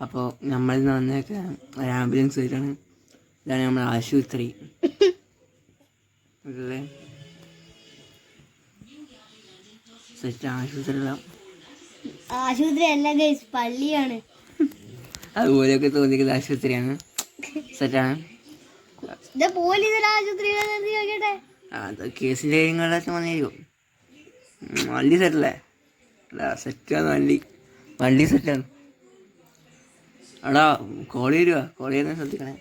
അപ്പോൾ നമ്മളിൽ നിന്ന് വന്നേക്ക് ഒരു ആംബുലൻസ് വരികയാണ്. ഇതാണ് നമ്മുടെ ആശുപത്രി അല്ലേ? സെറ്റ് ആശുപത്രി അല്ല ഗൈസ്, പള്ളിയാണ്. അതുപോലെയൊക്കെ തോന്നിക്കുന്ന ആശുപത്രിയാണ്. സെറ്റാണ്. അത് കേസിൻ്റെ കാര്യങ്ങളൊക്കെ വന്നിരിക്കും. വണ്ടി സെറ്റല്ലേ? സെറ്റാണ് വണ്ടി സെറ്റാണ്. എടാ കോളി വരുക, കോളി തന്നെ ശ്രദ്ധിക്കണേ.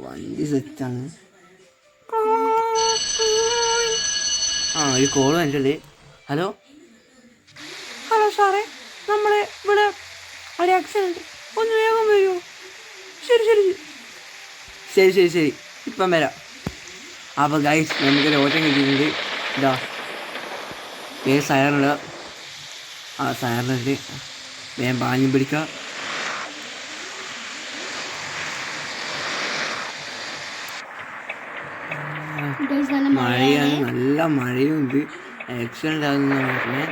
വണ്ടി സെറ്റാണ്. ഒരു കോള് വന്നിട്ടുണ്ട്. ഹലോ സാറേ, നമ്മളെ ഇവിടെ ഒരു ആക്സിഡൻറ്റ്, ഒന്ന് വേഗം വരുമോ? ശരി ഇപ്പം വരാം. അപ്പോൾ ഗൈസ്, നമുക്കൊരു ഓട്ടം കിട്ടിയിട്ടുണ്ട്. ഇതാ സയറിനിടുക. സയറിനിട്ട് വേഗം പാഞ്ഞും പിടിക്കുക. മഴയാണ്, നല്ല മഴയുണ്ട്. ആക്സിഡൻ്റ് ആകുന്ന പറഞ്ഞേ.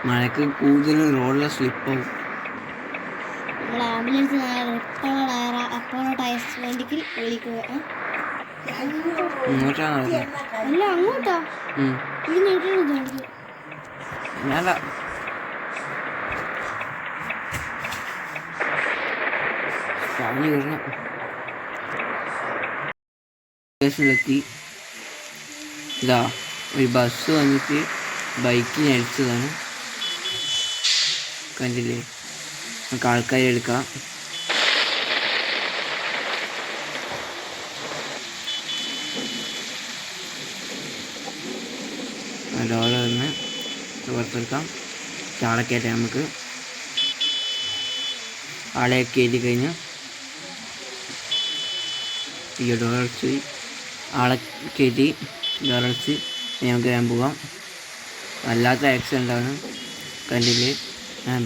മഴക്ക് കൂടുതലും റോഡിലെ സ്ലിപ്പാവും. ആംബുലൻസ് അങ്ങോട്ടാ സ്റ്റേഷനിലെത്തി. ഇതാ ഒരു ബസ് വന്നിട്ട് ബൈക്കിന് അടിച്ചതാണ്. കണ്ടില്ലേ? നമുക്ക് ആൾക്കാരെ എടുക്കാം. ഡോളർ നിന്ന് പുറത്തെടുക്കാം. ആളെ കയറ്റാം. നമുക്ക് ആളെ കയറ്റി കഴിഞ്ഞ് ഈ ഡോളർച്ച് ആളെ കയറ്റി ഡോളർച്ച് നമുക്ക് ഞാൻ പോകാം. വല്ലാത്ത ആക്സിഡൻ്റ് ആണ്. കണ്ടില്ലേ?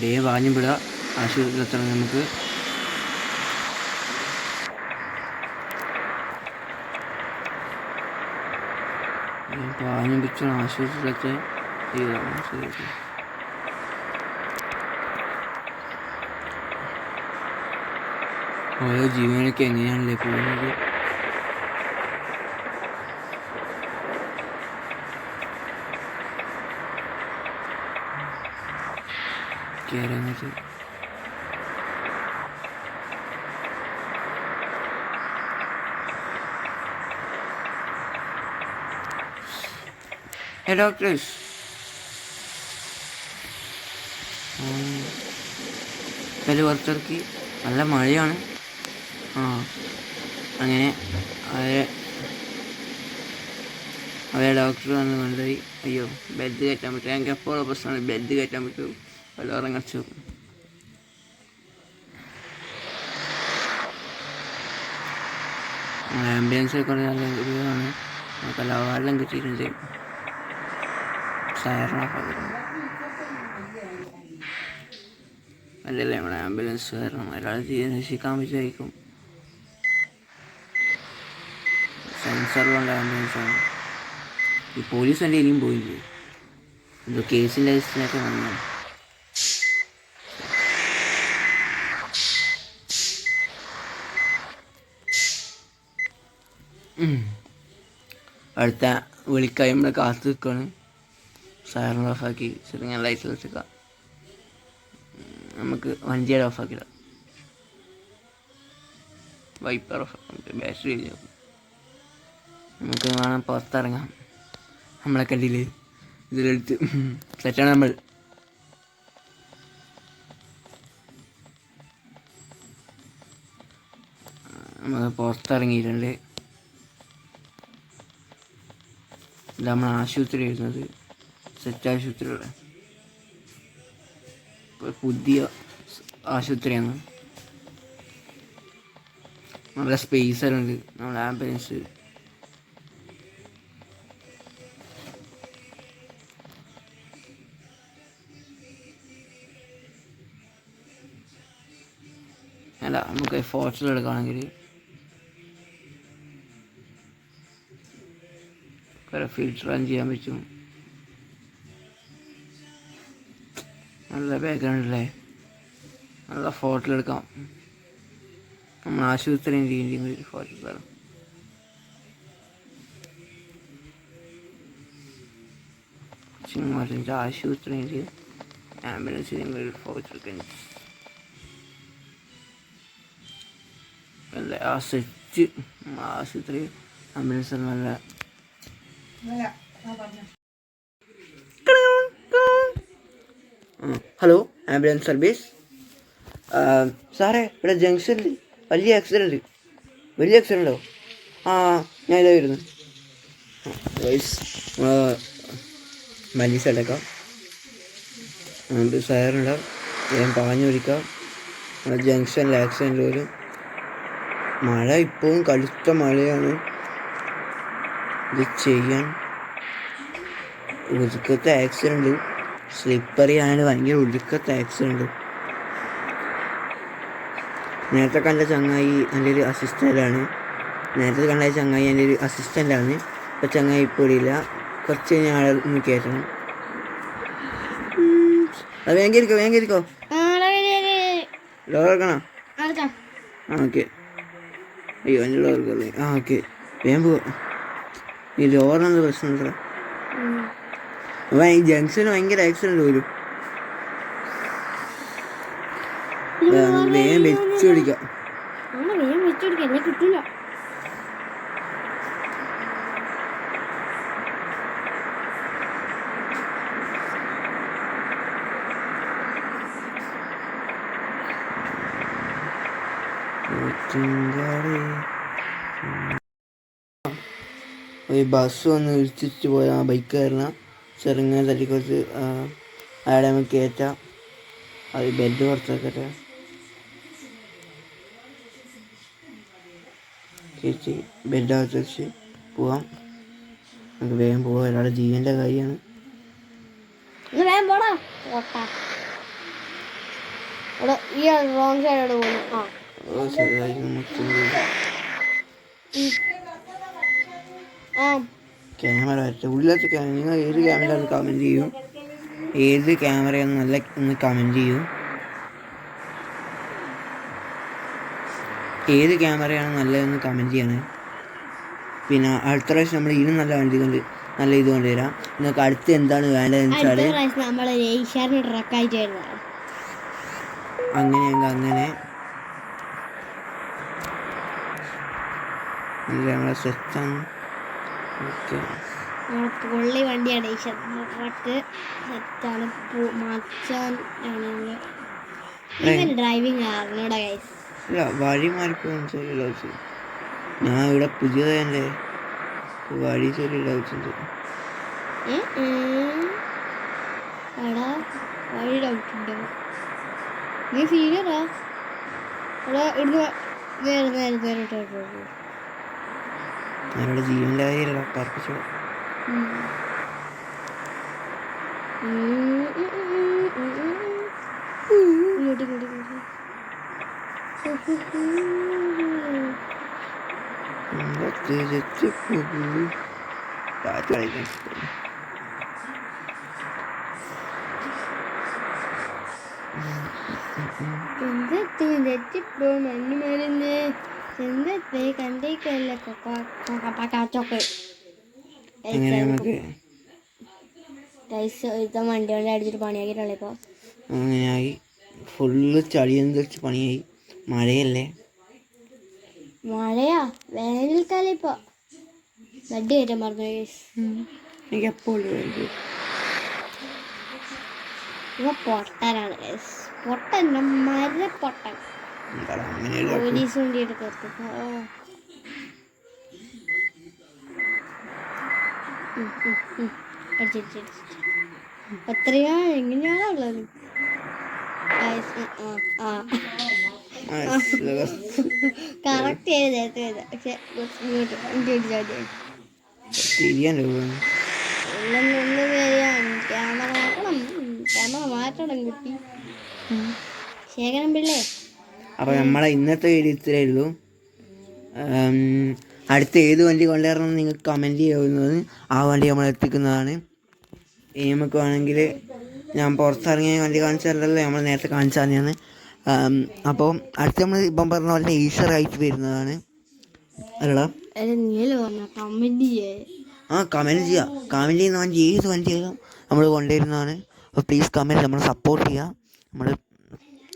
വേഗം വാഞ്ഞു വിടുക. ആശുപത്രിയിൽ എത്തണം നമുക്ക്. പാഞ്ഞും പിടിച്ചാണ് ആശുപത്രിയിലൊക്കെ. ഓരോ ജീവനൊക്കെ എങ്ങനെയാണല്ലേ പോകുന്നത്. കേരളത്തിൽ ഡോക്ടേഴ്സ് വില പുറത്തിറക്കി. നല്ല മഴയാണ്. അങ്ങനെ അവരെ ഡോക്ടർ വന്ന് കൊണ്ടുപോയി. അയ്യോ, ബെഡ് കയറ്റാൻ പറ്റും. എനിക്ക് എപ്പോഴുള്ള പ്രശ്നമാണ് ബെഡ് കയറ്റാൻ പറ്റും. വെള്ളം കടിച്ചു. ആംബുലൻസ് കുറേ നല്ല ഇതാണ്. നമുക്കെല്ലാം വെള്ളം കിട്ടിയിട്ടുണ്ട്. അല്ലല്ലേ നമ്മുടെ ആംബുലൻസ് കാരണം ഒരാളെ തീരെ രക്ഷിക്കാൻ പറ്റുമായിരിക്കും. സെൻസറുള്ള ആംബുലൻസാണ്. ഈ പോലീസ് എൻ്റെ ഇനിയും പോയില്ലേ? എന്തോ കേസിൻ്റെ ലിസ്റ്റിനൊക്കെ വന്നു. അടുത്ത വിളിക്കായി നമ്മൾ കാത്തു നിൽക്കുകയാണ്. സൈറൺ ഓഫാക്കി ചെറിയ ലൈറ്റ് വെച്ചേക്കാം. നമുക്ക് വണ്ടിയുടെ ഓഫാക്കിടാം. വൈപ്പർ ഓഫാക്കി ബാറ്ററി കഴിഞ്ഞു. നമുക്ക് വേണം പുറത്തിറങ്ങാം. നമ്മളെ കണ്ടില്ലേ? ഇതിലെടുത്ത് സെറ്റാണ് നമ്മൾ. നമ്മൾ പുറത്തിറങ്ങിയിട്ടുണ്ട്. ഇത് നമ്മൾ ആശുപത്രി വരുന്നത്. സെറ്റ് ആശുപത്രിയുടെ പുതിയ ആശുപത്രിയാണ്. നല്ല സ്പേസറുണ്ട്. നമ്മുടെ ആംബുലൻസ് നല്ല നമുക്ക് ഫോട്ടോസിലെടുക്കുകയാണെങ്കിൽ കുറേ ഫിൽറ്റർ ഓൺ ചെയ്യാൻ പറ്റും. നല്ല ബാക്ക്ഗ്രൗണ്ട് അല്ലേ, നല്ല ഫോട്ടോ എടുക്കാം. നമ്മൾ ആശുപത്രിയും രീതിയിൽ ഫോട്ടോ എടുക്കാം. ചിങ്ങമാറ്റിൻ്റെ ആശുപത്രിയിൽ ആംബുലൻസിൽ ഫോട്ടോ എടുക്കാൻ നല്ല ആ സെറ്റ് ആശുപത്രി ആംബുലൻസ് നല്ല ഹലോ ആംബുലൻസ് സർവീസ്. സാറേ ഇവിടെ ജംഗ്ഷനിൽ വലിയ ആക്സിഡൻറ്റോ? ഞാൻ ഇതാ വരുന്നു. വലിയ സ്ഥലക്കാം സാറുണ്ടാവും, ഞാൻ പാഞ്ഞു പിടിക്കാം. ജംഗ്ഷനിൽ ആക്സിഡൻറ്റ് വരും. മഴ ഇപ്പോഴും കടുത്ത മഴയാണ്. ഇത് ചെയ്യാൻ ഒതുക്കത്തെ ആക്സിഡൻറ്റ്, സ്ലിപ്പറി ആയത് ഭയങ്കര ഒതുക്കത്തെ ആക്സിഡൻറ്റ്. നേരത്തെ കണ്ട ചങ്ങായി എൻ്റെ ഒരു അസിസ്റ്റൻ്റാണ്. ഇപ്പോൾ ചങ്ങായി ഇപ്പോൾ ഇല്ല. കുറച്ച് കഴിഞ്ഞാൽ ആളെ ഒന്ന് കയറ്റണം. അത് വേഗം കയറിക്കോ. ഡോർ ഇറക്കണോ? ഓക്കെ. അയ്യോ എൻ്റെ ഡോർ കയറി. ഓക്കെ വേഗം പോവാം. ഈ ഡോറിനെന്ത് പ്രശ്നമുണ്ടോ? അപ്പം ഈ ജംഗ്ഷന് ഭയങ്കര ആക്സിഡൻറ്റ് വരും. വേഗം വെച്ച് പിടിക്കാം. കിട്ടില്ല. ഒരു ബസ് വന്ന് ഇടിച്ചിട്ട് പോയ ആ ബൈക്കുകാരനെ ചെറുങ്ങനെ തട്ടിക്കൊടുത്ത് അയാളെ നമുക്ക് കയറ്റാം. അത് ബെഡ് പുറത്തേക്കട്ടെ കയറ്റി ബെഡകത്ത് വെച്ച് പോവാം. നമുക്ക് വേഗം പോവാം. ഒരാളുടെ ജീവൻ്റെ കാര്യമാണ്. ക്യാമറ വരട്ടെ. ഉള്ളിലത്തെ ക്യാമറ നിങ്ങൾ ഏത് ക്യാമറ ഒന്ന് കമൻറ്റ് ചെയ്യും. ഏത് ക്യാമറയാണ് നല്ല ഒന്ന് കമൻറ്റ് ചെയ്യും. ഏത് ക്യാമറയാണ് നല്ലതെന്ന് കമൻറ്റ് ചെയ്യണേ. പിന്നെ അടുത്ത പ്രാവശ്യം നമ്മൾ ഇതിനും നല്ല വണ്ടി കൊണ്ട് നല്ല ഇത് കൊണ്ടുവരാം. നിങ്ങൾക്ക് അടുത്ത് എന്താണ് വേണ്ടതെന്ന് വെച്ചാൽ അങ്ങനെ നമ്മളെ സെറ്റാണ്. പൊള്ളി വണ്ടിയാണ് ട്രക്ക് സെറ്റാണ്. ഡ്രൈവിംഗ് അറിഞ്ഞൂടാ ഗൈസ്. ഇല്ല വഴി മാറിപ്പോയി. ഞാൻ ഇവിടെ പുതിയതല്ലേ വഴി ചെറിയ ഡൗട്ടുണ്ട്. വഴി ഡൗട്ടുണ്ടോ? നീ സീനിയറാ? അവരുടെ ജീവൻ്റെ കാര്യമല്ല പറപ്പിച്ചോ. വണ്ടി കൊണ്ട് അടിച്ചിട്ട് പണിയാക്കിയിട്ടുള്ള ഇപ്പൊ അങ്ങനെയായി. ഫുള്ള് ചളിയെന്ന് വെച്ച് പണിയായി. മഴയല്ലേ? മഴയാ വേനൽക്കാലം. ഇപ്പൊ വണ്ടി കയറ്റാൻ പറഞ്ഞു. എനിക്ക് എപ്പോൾ ഇപ്പൊ പൊട്ടനാണ്. പൊട്ടൻ മരപ്പൊട്ടൻ. പോലീസ് വണ്ടി എടുക്കത്ത് എത്രയാ എങ്ങനെയാണോ ഉള്ളത്? കറക്റ്റ് ചെയ്ത് നേരത്തെ പക്ഷെ ക്യാമറ മാറ്റണം കുട്ടി. ശേഖരൻ പിള്ളേ അപ്പോൾ നമ്മളെ ഇന്നത്തെ വീഡിയോ ഇത്രയേ ഉള്ളൂ. അടുത്ത ഏത് വണ്ടി കൊണ്ടുവരണം നിങ്ങൾക്ക് കമൻറ്റ് ചെയ്യുന്നത്, ആ വണ്ടി നമ്മൾ എത്തിക്കുന്നതാണ്. ഇനി നമുക്ക് വേണമെങ്കിൽ ഞാൻ പുറത്തിറങ്ങിയ വണ്ടി കാണിച്ചാലല്ലോ, നമ്മൾ നേരത്തെ കാണിച്ചാൽ തന്നെയാണ്. അപ്പോൾ അടുത്ത് നമ്മൾ ഇപ്പം പറഞ്ഞ പോലെ ഈസ്റ്റർ ആയിട്ട് വരുന്നതാണ്. അല്ലടാ കമൻറ്റ് ചെയ്യുക. കമൻറ്റ് ചെയ്യുന്ന വണ്ടി ഏത് വണ്ടി ആയാലും നമ്മൾ കൊണ്ടുവരുന്നതാണ്. അപ്പോൾ പ്ലീസ് കമൻറ്റ്, നമ്മൾ സപ്പോർട്ട് ചെയ്യുക.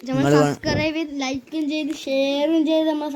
നമ്മൾ സബ്സ്ക്രൈബ് ചെയ്ത് ലൈക്കും ചെയ്ത് ഷെയറും ചെയ്ത് നമ്മൾ